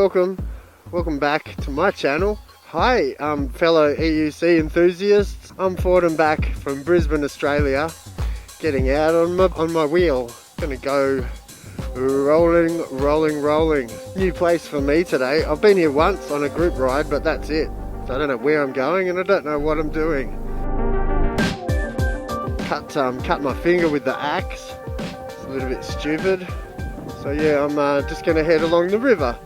welcome back to my channel. Hi, fellow EUC enthusiasts. I'm Fording back from Brisbane, Australia, getting out on my wheel. Gonna go rolling. New place for me today. I've been here once on a group ride, but that's it. So I don't know where I'm going and I don't know what I'm doing. Cut my finger with the axe. It's a little bit stupid. So yeah, I'm just gonna head along the river,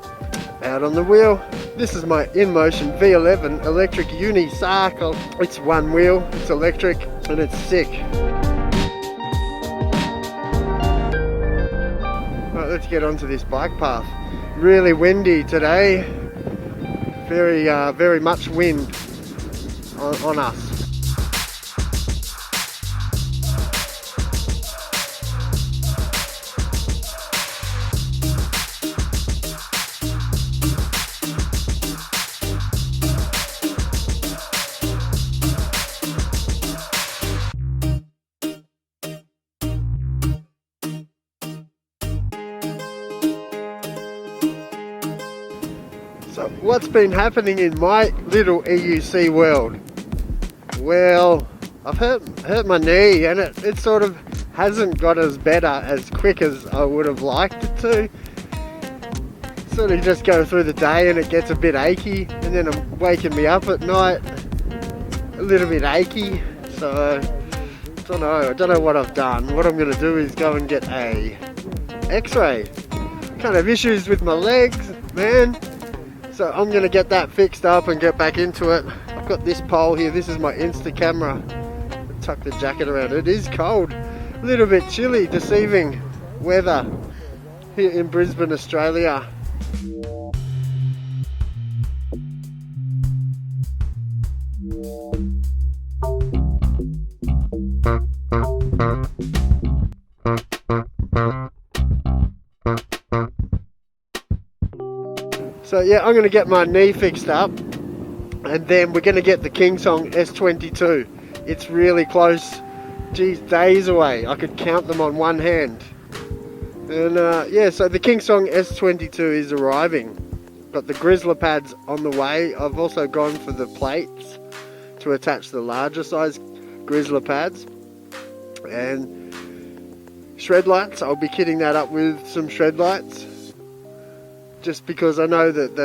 out on the wheel. This is my INMOTION V11 electric unicycle. It's one wheel, it's electric, and it's sick. Right, let's get onto this bike path. Really windy today. Very much wind on us. So what's been happening in my little EUC world? Well, I've hurt my knee, and it sort of hasn't got as better as quick as I would have liked it to. Sort of just go through the day and it gets a bit achy, and then I'm waking me up at night a little bit achy. So I don't know what I've done. What I'm going to do is go and get a x-ray. Kind of issues with my legs, man. So I'm going to get that fixed up and get back into it. I've got this pole here. This is my Insta camera. Tuck the jacket around. It is cold. A little bit chilly, deceiving weather here in Brisbane, Australia. So yeah, I'm going to get my knee fixed up, and then we're going to get the Kingsong S22. It's really close. Geez, days away. I could count them on one hand. And yeah, so the Kingsong S22 is arriving. Got the GRIZZLA Pads on the way. I've also gone for the plates to attach the larger size GRIZZLA Pads. And shred lights, I'll be kitting that up with some shred lights. Just because I know that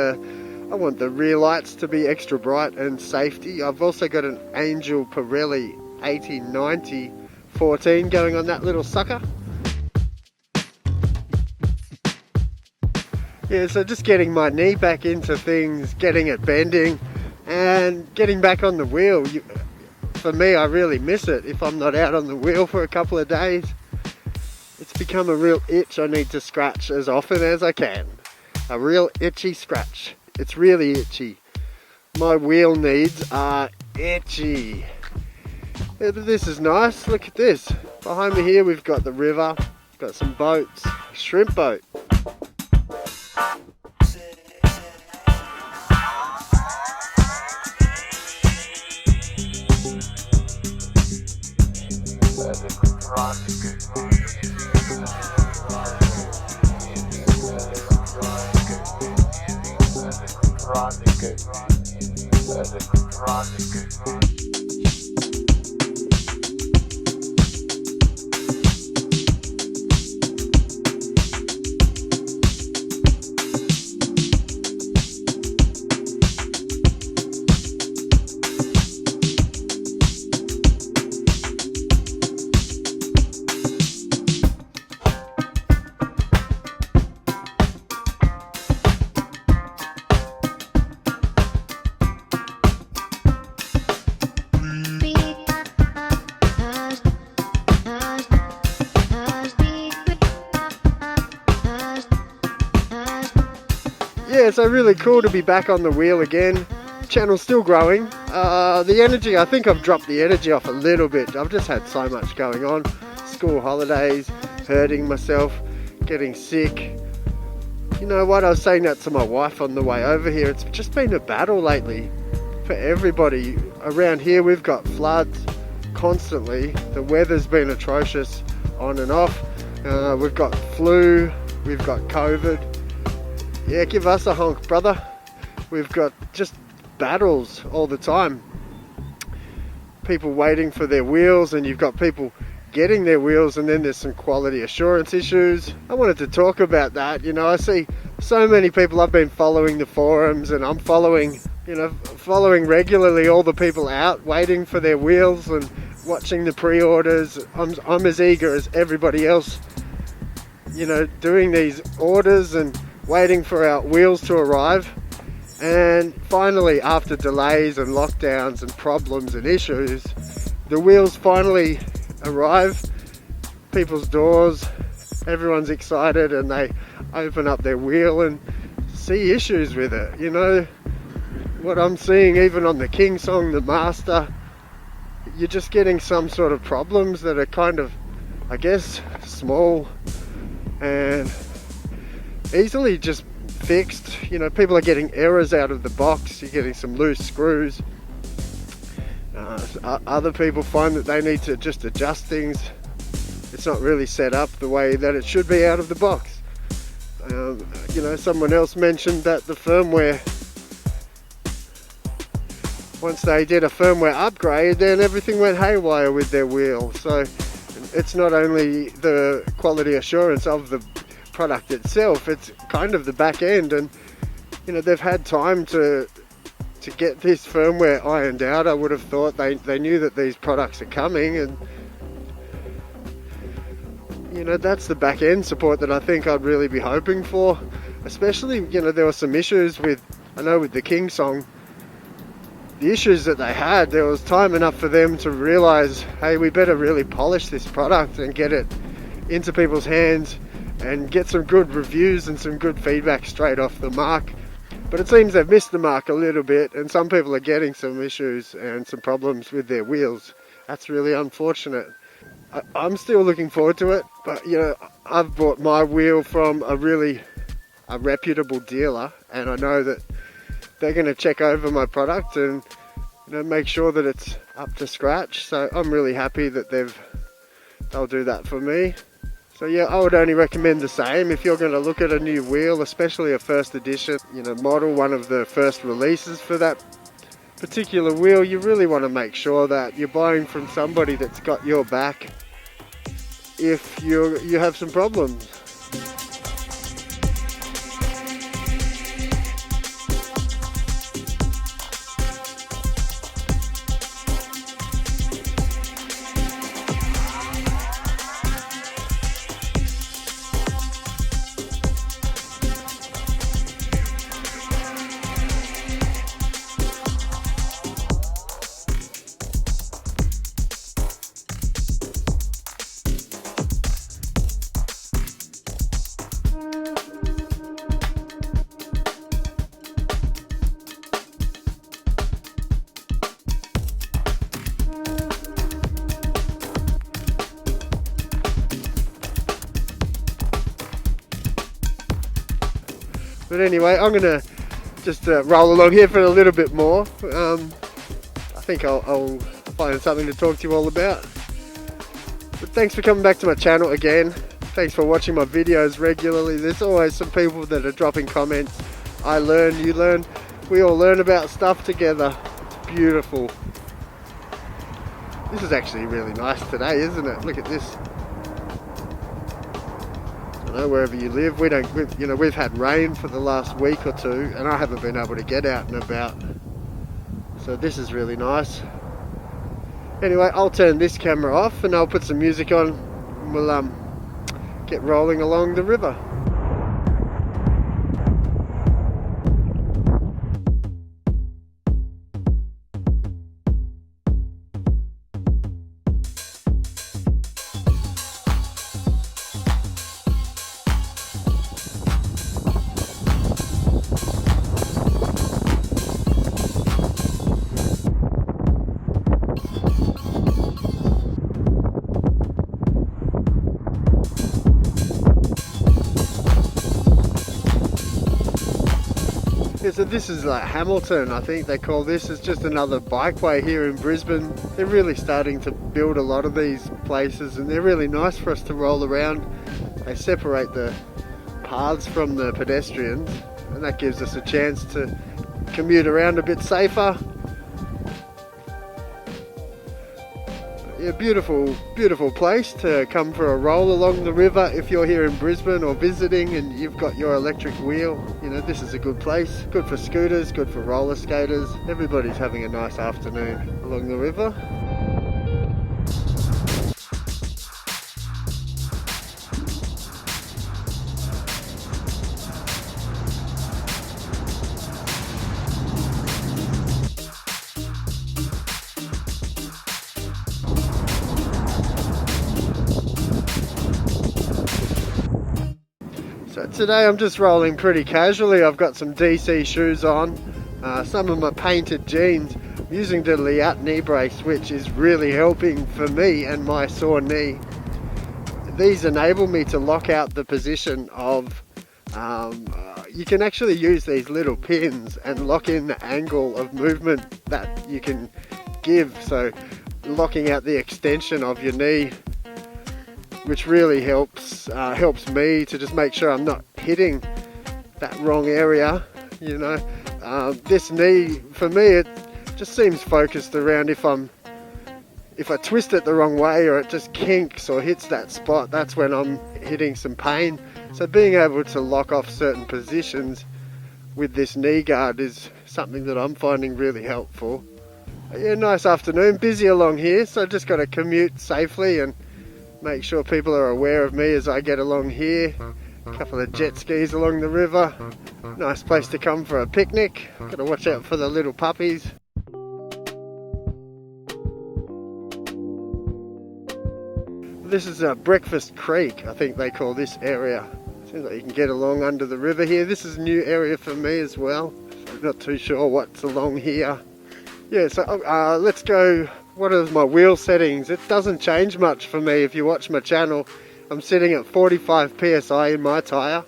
I want the rear lights to be extra bright and safety. I've also got an Angel Pirelli 1890 14 going on that little sucker. Yeah, so just getting my knee back into things, getting it bending, and getting back on the wheel. For me, I really miss it if I'm not out on the wheel for a couple of days. It's become a real itch I need to scratch as often as I can. A real itchy scratch. It's really itchy. My wheel needs are itchy. This is nice. Look at this. Behind me here we've got the river. Got some boats. Shrimp boat. Yeah, so really cool to be back on the wheel again. Channel's still growing. The energy, I think I've dropped the energy off a little bit. I've just had so much going on. School holidays, hurting myself, getting sick. You know what, I was saying that to my wife on the way over here. It's just been a battle lately for everybody. Around here we've got floods constantly. The weather's been atrocious on and off. We've got flu, we've got COVID. yeah, give us a honk, brother. We've got just battles all the time. People waiting for their wheels, and you've got people getting their wheels, and then there's some quality assurance issues. I wanted to talk about that. You know, I see so many people. I've been following the forums, and I'm following regularly all the people out waiting for their wheels and watching the pre-orders. I'm as eager as everybody else, you know, doing these orders and waiting for our wheels to arrive. And finally, after delays and lockdowns and problems and issues, the wheels finally arrive, people's doors, everyone's excited, and they open up their wheel and see issues with it. You know, what I'm seeing even on the King Song, the Master, you're just getting some sort of problems that are kind of, I guess, small and easily just fixed. You know, people are getting errors out of the box. You're getting some loose screws. Other people find that they need to just adjust things. It's not really set up the way that it should be out of the box. You know, someone else mentioned that the firmware, once they did a firmware upgrade, then everything went haywire with their wheel. So it's not only the quality assurance of the product itself, it's kind of the back end. And you know, they've had time to get this firmware ironed out. I would have thought they knew that these products are coming, and you know, that's the back end support that I think I'd really be hoping for. Especially, you know, there were some issues with, I know with the King Song, the issues that they had, there was time enough for them to realize, hey, we better really polish this product and get it into people's hands and get some good reviews and some good feedback straight off the mark. But it seems they've missed the mark a little bit, and some people are getting some issues and some problems with their wheels. That's really unfortunate. I'm still looking forward to it, but you know, I've bought my wheel from a reputable dealer, and I know that they're going to check over my product and, you know, make sure that it's up to scratch. So I'm really happy that they'll do that for me. So yeah, I would only recommend the same if you're going to look at a new wheel, especially a first edition, you know, model, one of the first releases for that particular wheel. You really want to make sure that you're buying from somebody that's got your back if you have some problems. But anyway, I'm going to just roll along here for a little bit more. I think I'll find something to talk to you all about. But thanks for coming back to my channel again. Thanks for watching my videos regularly. There's always some people that are dropping comments. I learn, you learn. We all learn about stuff together. It's beautiful. This is actually really nice today, isn't it? Look at this. I know wherever you live, we've had rain for the last week or two, and I haven't been able to get out and about. So this is really nice. Anyway, I'll turn this camera off and I'll put some music on, and we'll get rolling along the river. Yeah, so this is like Hamilton, I think they call this. It's just another bikeway here in Brisbane. They're really starting to build a lot of these places, and they're really nice for us to roll around. They separate the paths from the pedestrians, and that gives us a chance to commute around a bit safer. Yeah, beautiful, beautiful place to come for a roll along the river if you're here in Brisbane or visiting and you've got your electric wheel. You know, this is a good place. Good for scooters, good for roller skaters. Everybody's having a nice afternoon along the river. So today I'm just rolling pretty casually. I've got some DC shoes on, some of my painted jeans. I'm using the liat knee brace, which is really helping for me and my sore knee. These enable me to lock out the position of, you can actually use these little pins and lock in the angle of movement that you can give. So locking out the extension of your knee, which really helps me to just make sure I'm not hitting that wrong area. You know, this knee for me, it just seems focused around if I twist it the wrong way or it just kinks or hits that spot, that's when I'm hitting some pain. So being able to lock off certain positions with this knee guard is something that I'm finding really helpful. Yeah, nice afternoon, busy along here, so just got to commute safely and make sure people are aware of me as I get along here. A couple of jet skis along the river. Nice place to come for a picnic. Got to watch out for the little puppies. This is Breakfast Creek, I think they call this area. Seems like you can get along under the river here. This is a new area for me as well. I'm not too sure what's along here. Yeah, so let's go. What are my wheel settings? It doesn't change much for me if you watch my channel. I'm sitting at 45 psi in my tyre,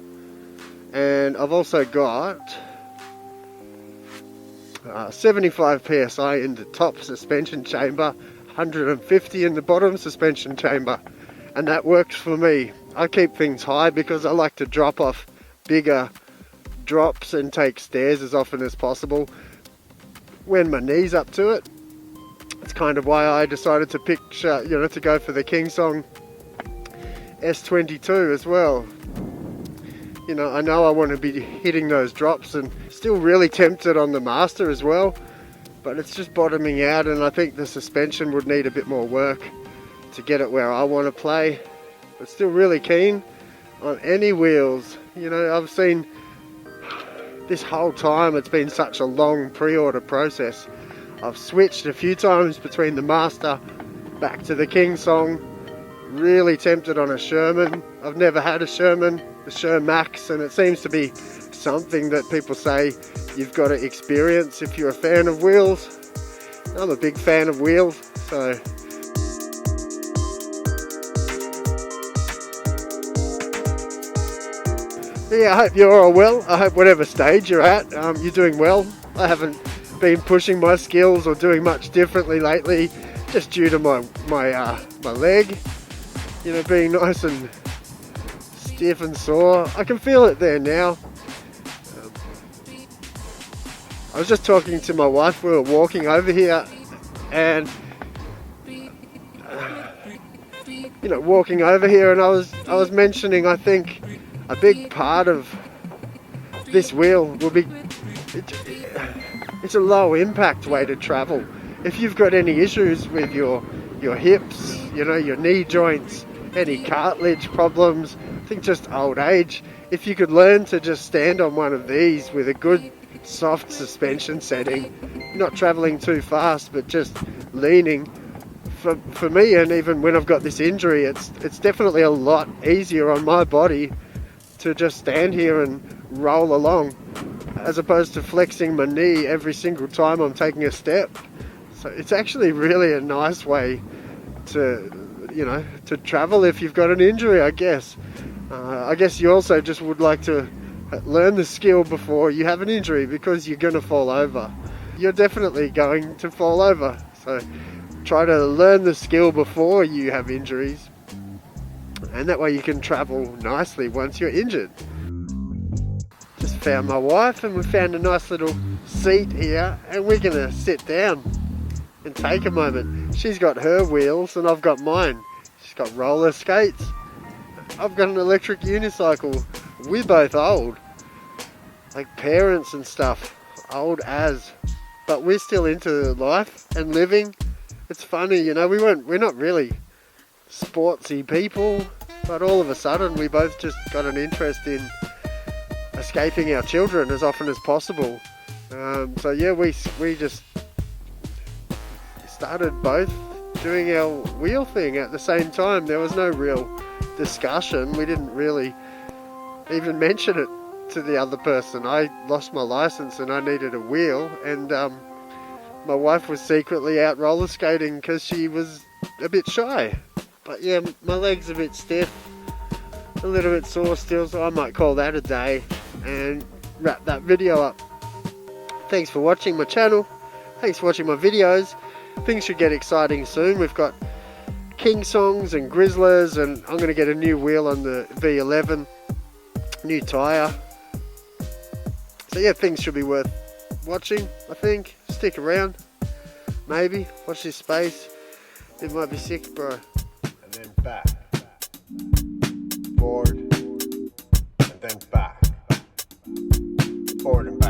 and I've also got 75 psi in the top suspension chamber, 150 in the bottom suspension chamber, and that works for me. I keep things high because I like to drop off bigger drops and take stairs as often as possible when my knee's up to it. It's kind of why I decided to pick, to go for the Kingsong S22 as well. You know I want to be hitting those drops, and still really tempted on the Master as well, but it's just bottoming out, and I think the suspension would need a bit more work to get it where I want to play. But still really keen on any wheels. You know, I've seen this whole time it's been such a long pre-order process. I've switched a few times between the Master back to the Kingsong. Really tempted on a Sherman. I've never had a Sherman, the Sherman Max, and it seems to be something that people say you've got to experience if you're a fan of wheels. I'm a big fan of wheels, so yeah, I hope you're all well. I hope whatever stage you're at, you're doing well. I haven't been pushing my skills or doing much differently lately, just due to my leg, you know, being nice and stiff and sore. I can feel it there now. I was just talking to my wife. We were walking over here, and walking over here, and I was mentioning, I think a big part of this wheel will be it's a low impact way to travel. If you've got any issues with your hips, your knee joints, any cartilage problems, I think just old age, if you could learn to just stand on one of these with a good soft suspension setting, not traveling too fast but just leaning, for me, and even when I've got this injury, it's definitely a lot easier on my body to just stand here and roll along, as opposed to flexing my knee every single time I'm taking a step. So it's actually really a nice way to travel if you've got an injury, I guess. I guess you also just would like to learn the skill before you have an injury, because you're going to fall over. You're definitely going to fall over. So try to learn the skill before you have injuries, and that way you can travel nicely once you're injured. Just found my wife and we found a nice little seat here, and we're gonna sit down and take a moment. She's got her wheels and I've got mine. She's got roller skates. I've got an electric unicycle. We're both old, like parents and stuff, old as, but we're still into life and living. It's funny, you know, we're not really sportsy people, but all of a sudden we both just got an interest in escaping our children as often as possible. So yeah, we just started both doing our wheel thing at the same time. There was no real discussion. We didn't really even mention it to the other person. I lost my license and I needed a wheel, and my wife was secretly out roller skating because she was a bit shy. But yeah, my leg's a bit stiff, a little bit sore still, so I might call that a day and wrap that video up. Thanks for watching my channel. Thanks for watching my videos. Things should get exciting soon. We've got King Songs and GRIZZLAs, and I'm going to get a new wheel on the V11, new tyre. So yeah, things should be worth watching, I think. Stick around, maybe. Watch this space. It might be sick, bro. And then back. Forward. And then back. Forward and back.